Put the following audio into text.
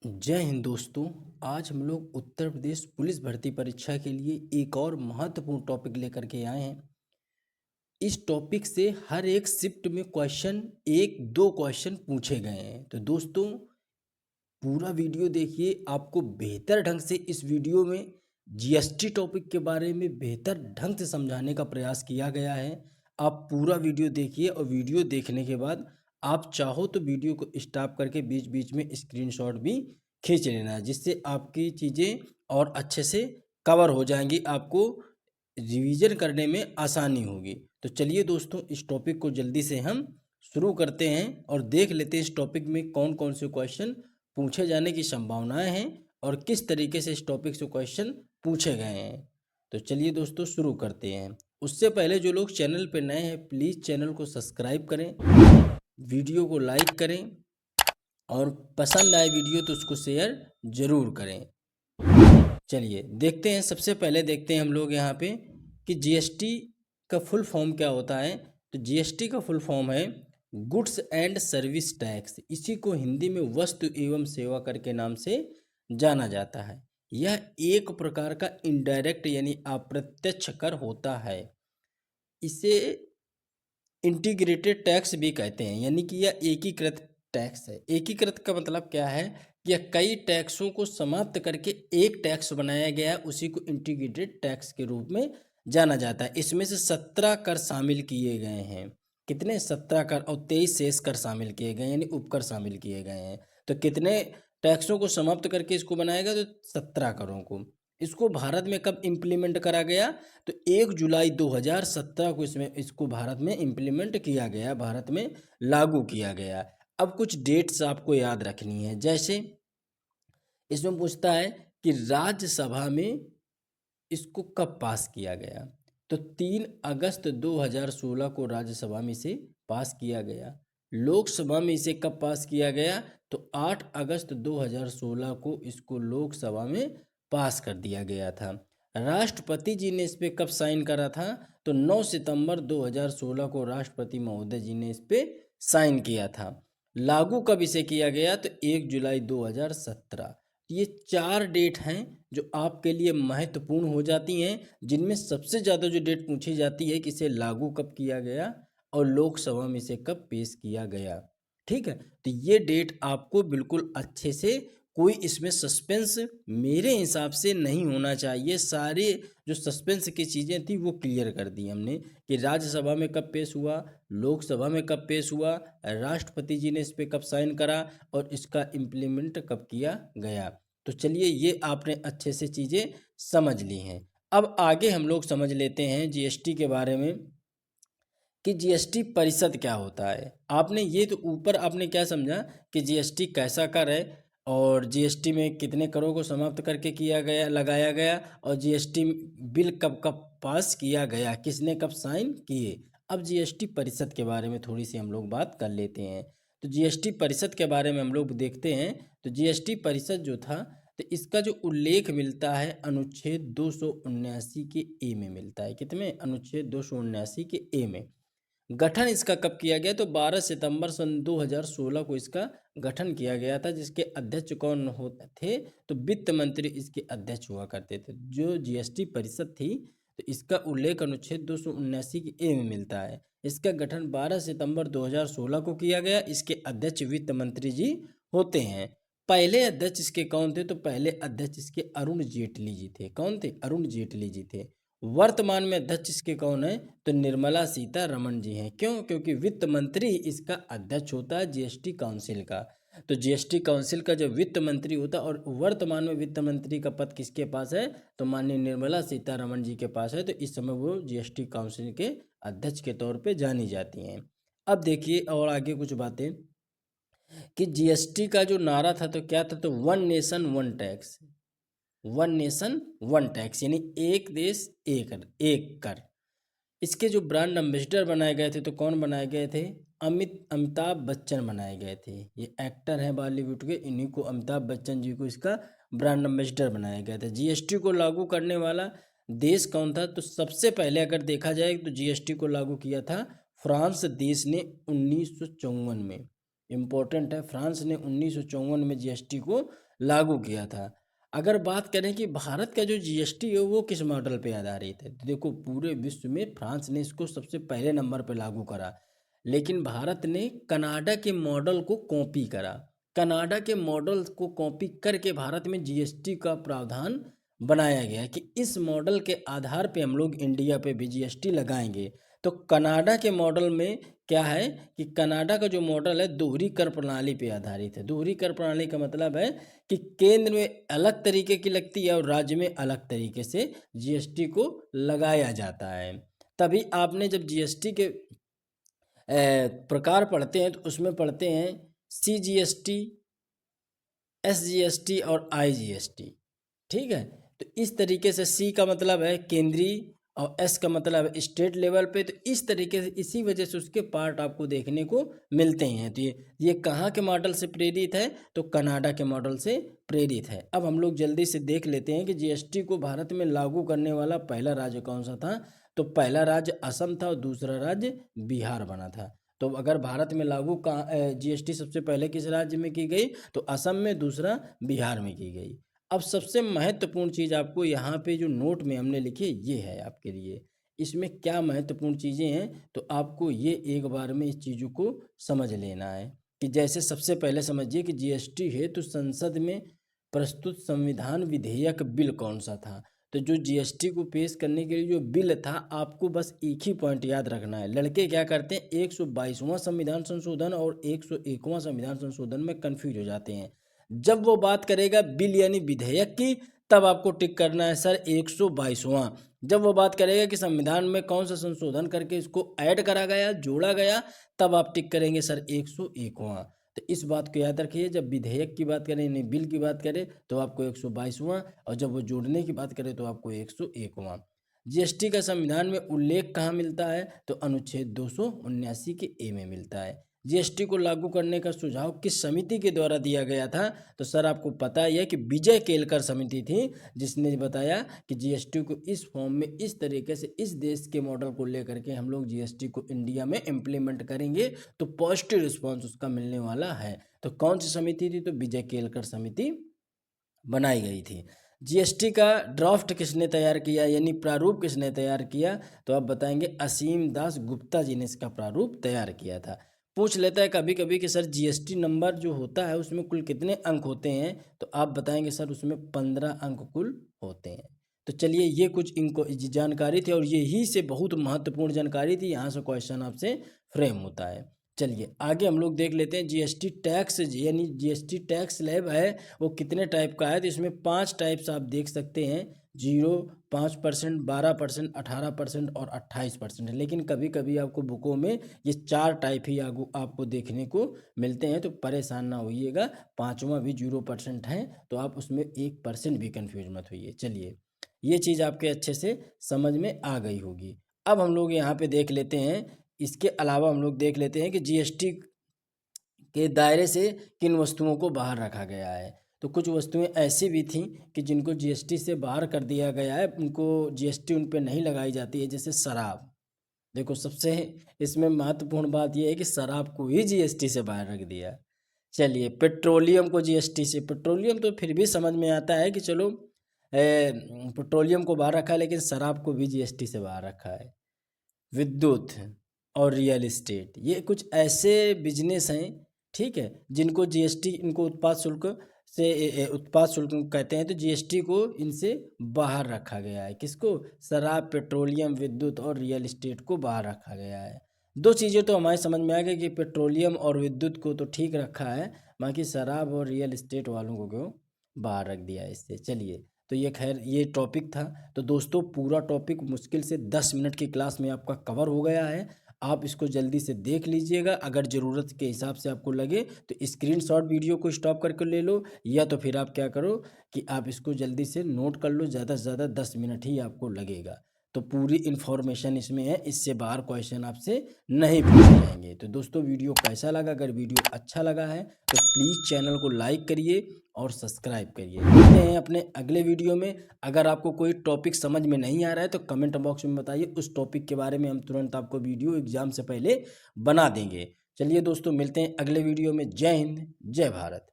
जय हिंद दोस्तों। आज हम लोग उत्तर प्रदेश पुलिस भर्ती परीक्षा के लिए एक और महत्वपूर्ण टॉपिक लेकर के आए हैं। इस टॉपिक से हर एक शिफ्ट में क्वेश्चन एक दो क्वेश्चन पूछे गए हैं। तो दोस्तों पूरा वीडियो देखिए, आपको बेहतर ढंग से इस वीडियो में जीएसटी टॉपिक के बारे में बेहतर ढंग से समझाने का प्रयास किया गया है। आप पूरा वीडियो देखिए और वीडियो देखने के बाद आप चाहो तो वीडियो को स्टॉप करके बीच बीच में स्क्रीनशॉट भी खींच लेना है, जिससे आपकी चीज़ें और अच्छे से कवर हो जाएंगी, आपको रिवीजन करने में आसानी होगी। तो चलिए दोस्तों, इस टॉपिक को जल्दी से हम शुरू करते हैं और देख लेते हैं इस टॉपिक में कौन कौन से क्वेश्चन पूछे जाने की संभावनाएं हैं और किस तरीके से इस टॉपिक से क्वेश्चन पूछे गए हैं। तो चलिए दोस्तों शुरू करते हैं। उससे पहले जो लोग चैनल पर नए हैं प्लीज़ चैनल को सब्सक्राइब करें, वीडियो को लाइक करें और पसंद आए वीडियो तो उसको शेयर ज़रूर करें। चलिए देखते हैं। सबसे पहले देखते हैं हम लोग यहाँ पे कि जीएसटी का फुल फॉर्म क्या होता है। तो जीएसटी का फुल फॉर्म है गुड्स एंड सर्विस टैक्स। इसी को हिंदी में वस्तु एवं सेवा कर के नाम से जाना जाता है। यह एक प्रकार का इनडायरेक्ट यानी अप्रत्यक्ष कर होता है। इसे इंटीग्रेटेड टैक्स भी कहते हैं, यानी कि यह एकीकृत टैक्स है। एकीकृत का मतलब क्या है कि यह कई टैक्सों को समाप्त करके एक टैक्स बनाया गया है, उसी को इंटीग्रेटेड टैक्स के रूप में जाना जाता है। इसमें से 17 कर शामिल किए गए हैं। कितने? 17 कर और 23 शेष कर शामिल किए गए, यानी उपकर शामिल किए गए हैं। तो कितने टैक्सों को समाप्त करके इसको बनाया गया? तो 17 करों को। इसको भारत में कब इम्प्लीमेंट करा गया? तो 1 जुलाई 2017 को इसको भारत में इम्प्लीमेंट किया गया, भारत में लागू किया गया। अब कुछ डेट्स आपको याद रखनी है। जैसे इसमें पूछता है कि राज्यसभा में इसको कब पास किया गया? तो 3 अगस्त 2016 को राज्यसभा में इसे पास किया गया। लोकसभा में इसे कब पास किया गया? तो 8 अगस्त 2016 को इसको लोकसभा में पास कर दिया गया था। राष्ट्रपति जी ने इस पे कब साइन करा था? तो 9 सितंबर 2016 को राष्ट्रपति महोदय जी ने इस पे साइन किया था। लागू कब इसे किया गया? तो 1 जुलाई 2017। ये 4 डेट हैं जो आपके लिए महत्वपूर्ण हो जाती हैं, जिनमें सबसे ज़्यादा जो डेट पूछी जाती है कि इसे लागू कब किया गया और लोकसभा में इसे कब पेश किया गया। ठीक है, तो ये डेट आपको बिल्कुल अच्छे से, कोई इसमें सस्पेंस मेरे हिसाब से नहीं होना चाहिए। सारे जो सस्पेंस की चीज़ें थी वो क्लियर कर दी हमने कि राज्यसभा में कब पेश हुआ, लोकसभा में कब पेश हुआ, राष्ट्रपति जी ने इस पे कब साइन करा और इसका इम्प्लीमेंट कब किया गया। तो चलिए ये आपने अच्छे से चीज़ें समझ ली हैं। अब आगे हम लोग समझ लेते हैं जीएसटी के बारे में कि जीएसटी परिषद क्या होता है। आपने ये तो ऊपर आपने क्या समझा कि जीएसटी कैसा कर है और जीएसटी में कितने करों को समाप्त करके किया गया, लगाया गया, और जीएसटी बिल कब कब पास किया गया, किसने कब साइन किए। अब जीएसटी परिषद के बारे में थोड़ी सी हम लोग बात कर लेते हैं। तो जीएसटी परिषद के बारे में हम लोग देखते हैं। तो जीएसटी परिषद जो था, तो इसका जो उल्लेख मिलता है अनुच्छेद 279 के ए में मिलता है। कितने? अनुच्छेद 279 के ए में। गठन इसका कब किया गया? तो 12 सितंबर सन 2016 को इसका गठन किया गया था। जिसके अध्यक्ष कौन होते थे? तो वित्त मंत्री इसके अध्यक्ष हुआ करते थे। जो जीएसटी परिषद थी, तो इसका उल्लेख अनुच्छेद 279 के ए में मिलता है। इसका गठन 12 सितंबर 2016 को किया गया। इसके अध्यक्ष वित्त मंत्री जी होते हैं। पहले अध्यक्ष इसके कौन थे? तो पहले अध्यक्ष इसके अरुण जेटली जी थे। कौन थे? अरुण जेटली जी थे। वर्तमान में अध्यक्ष इसके कौन है? तो निर्मला सीतारमण जी हैं। क्यों? क्योंकि वित्त मंत्री इसका अध्यक्ष होता है जीएसटी काउंसिल का। तो जीएसटी काउंसिल का जो वित्त मंत्री होता है, और वर्तमान में वित्त मंत्री का पद किसके पास है? तो माननीय निर्मला सीतारमण जी के पास है। तो इस समय वो जीएसटी काउंसिल के अध्यक्ष के तौर पे जानी जाती हैं। अब देखिए और आगे कुछ बातें कि जीएसटी का जो नारा था तो क्या था? तो one nation one tax. One nation one tax यानी एक देश एक कर। इसके जो ब्रांड एम्बेसडर बनाए गए थे, तो कौन बनाए गए थे? अमिताभ बच्चन बनाए गए थे। ये एक्टर हैं बॉलीवुड के, इन्हीं को, अमिताभ बच्चन जी को इसका ब्रांड एम्बेसडर बनाया गया था। जीएसटी को लागू करने वाला देश कौन था? तो सबसे पहले अगर देखा जाए तो जीएसटी को लागू किया था फ्रांस देश ने 1954 में। इम्पोर्टेंट है। फ्रांस ने 1954 में जीएसटी को लागू किया था। अगर बात करें कि भारत का जो जीएसटी है वो किस मॉडल पे आधारित है, तो देखो पूरे विश्व में फ्रांस ने इसको सबसे पहले नंबर पे लागू करा, लेकिन भारत ने कनाडा के मॉडल को कॉपी करा। कनाडा के मॉडल को कॉपी करके भारत में जीएसटी का प्रावधान बनाया गया कि इस मॉडल के आधार पे हम लोग इंडिया पे भी जीएसटी लगाएंगे। तो कनाडा के मॉडल में क्या है कि कनाडा का जो मॉडल है दोहरी कर प्रणाली पे आधारित है। दोहरी कर प्रणाली का मतलब है कि केंद्र में अलग तरीके की लगती है और राज्य में अलग तरीके से जीएसटी को लगाया जाता है। तभी आपने जब जीएसटी के प्रकार पढ़ते हैं तो उसमें पढ़ते हैं सीजीएसटी, एसजीएसटी और आईजीएसटी। ठीक है, तो इस तरीके से सी का मतलब है केंद्रीय और एस का मतलब है स्टेट लेवल पे। तो इस तरीके से इसी वजह से उसके पार्ट आपको देखने को मिलते हैं। तो ये कहाँ के मॉडल से प्रेरित है, तो कनाडा के मॉडल से प्रेरित है। अब हम लोग जल्दी से देख लेते हैं कि जीएसटी को भारत में लागू करने वाला पहला राज्य कौन सा था। तो पहला राज्य असम था और दूसरा राज्य बिहार बना था। तो अगर भारत में लागू जीएसटी सबसे पहले किस राज्य में की गई, तो असम में, दूसरा बिहार में की गई। अब सबसे महत्वपूर्ण चीज़ आपको यहाँ पे जो नोट में हमने लिखी है ये है आपके लिए। इसमें क्या महत्वपूर्ण चीज़ें हैं, तो आपको ये एक बार में इस चीज़ों को समझ लेना है कि जैसे सबसे पहले समझिए कि जीएसटी है तो संसद में प्रस्तुत संविधान विधेयक बिल कौन सा था। तो जो जीएसटी को पेश करने के लिए जो बिल था, आपको बस एक ही पॉइंट याद रखना है। लड़के क्या करते हैं 122वां संविधान संशोधन और 101वां संविधान संशोधन में कन्फ्यूज हो जाते हैं। जब वो बात करेगा बिल यानी विधेयक की, तब आपको टिक करना है सर 122वां। जब वो बात करेगा कि संविधान में कौन सा संशोधन करके इसको ऐड करा गया, जोड़ा गया, तब आप टिक करेंगे सर 101वां। तो इस बात को याद रखिए, जब विधेयक की बात करें यानी बिल की बात करें तो आपको 122वां, और जब वो जोड़ने की बात करें तो आपको 101वां। जीएसटी का संविधान में उल्लेख कहाँ मिलता है, तो अनुच्छेद 279 के ए में मिलता है। जीएसटी को लागू करने का सुझाव किस समिति के द्वारा दिया गया था, तो सर आपको पता ही है कि विजय केलकर समिति थी, जिसने बताया कि जीएसटी को इस फॉर्म में, इस तरीके से, इस देश के मॉडल को लेकर के हम लोग जीएसटी को इंडिया में इम्प्लीमेंट करेंगे तो पॉजिटिव रिस्पॉन्स उसका मिलने वाला है। तो कौन सी समिति थी, तो विजय केलकर समिति बनाई गई थी। जीएसटी का ड्राफ्ट किसने तैयार किया यानी प्रारूप किसने तैयार किया, तो आप बताएंगे असीम दास गुप्ता जी ने इसका प्रारूप तैयार किया था। पूछ लेता है कभी कभी कि सर जीएसटी नंबर जो होता है उसमें कुल कितने अंक होते हैं, तो आप बताएंगे सर उसमें 15 अंक कुल होते हैं। तो चलिए ये कुछ इनको जानकारी थी और यही से बहुत महत्वपूर्ण जानकारी थी, यहाँ से क्वेश्चन आपसे फ्रेम होता है। चलिए आगे हम लोग देख लेते हैं जीएसटी टैक्स यानी जीएसटी टैक्स स्लैब है वो कितने टाइप का है। तो इसमें 5 टाइप्स आप देख सकते हैं, 0, 5%, 12%, 18% और 28% है। लेकिन कभी कभी आपको बुकों में ये 4 टाइप ही आपको देखने को मिलते हैं, तो परेशान ना होइएगा। 5वां भी 0% है, तो आप उसमें 1% भी कन्फ्यूज मत होइए। चलिए ये चीज़ आपके अच्छे से समझ में आ गई होगी। अब हम लोग यहाँ पे देख लेते हैं, इसके अलावा हम लोग देख लेते हैं कि जीएसटी के दायरे से किन वस्तुओं को बाहर रखा गया है। तो कुछ वस्तुएं ऐसी भी थीं कि जिनको जीएसटी से बाहर कर दिया गया है, उनको जीएसटी उन पे नहीं लगाई जाती है, जैसे शराब। देखो सबसे इसमें महत्वपूर्ण बात यह है कि शराब को ही जीएसटी से बाहर रख दिया। चलिए पेट्रोलियम को जीएसटी से, पेट्रोलियम तो फिर भी समझ में आता है कि चलो पेट्रोलियम को बाहर रखा है, लेकिन शराब को भी जीएसटी से बाहर रखा है। विद्युत और रियल इस्टेट, ये कुछ ऐसे बिजनेस हैं, ठीक है, जिनको जीएसटी, इनको उत्पाद शुल्क से उत्पाद शुल्क कहते हैं, तो जीएसटी को इनसे बाहर रखा गया है। किसको, शराब, पेट्रोलियम, विद्युत और रियल इस्टेट को बाहर रखा गया है। दो चीज़ें तो हमारे समझ में आ गई कि पेट्रोलियम और विद्युत को तो ठीक रखा है, बाकी शराब और रियल इस्टेट वालों को क्यों बाहर रख दिया है इससे। चलिए तो ये खैर ये टॉपिक था। तो दोस्तों पूरा टॉपिक मुश्किल से 10 मिनट की क्लास में आपका कवर हो गया है। आप इसको जल्दी से देख लीजिएगा, अगर ज़रूरत के हिसाब से आपको लगे तो स्क्रीनशॉट वीडियो को स्टॉप करके ले लो, या तो फिर आप क्या करो कि आप इसको जल्दी से नोट कर लो। ज़्यादा से ज़्यादा 10 मिनट ही आपको लगेगा। तो पूरी इन्फॉर्मेशन इसमें है, इससे बाहर क्वेश्चन आपसे नहीं पूछे जाएंगे। तो दोस्तों वीडियो कैसा लगा, अगर वीडियो अच्छा लगा है तो प्लीज़ चैनल को लाइक करिए और सब्सक्राइब करिए। मिलते हैं अपने अगले वीडियो में। अगर आपको कोई टॉपिक समझ में नहीं आ रहा है तो कमेंट बॉक्स में बताइए, उस टॉपिक के बारे में हम तुरंत आपको वीडियो एग्जाम से पहले बना देंगे। चलिए दोस्तों, मिलते हैं अगले वीडियो में। जय हिंद, जय भारत।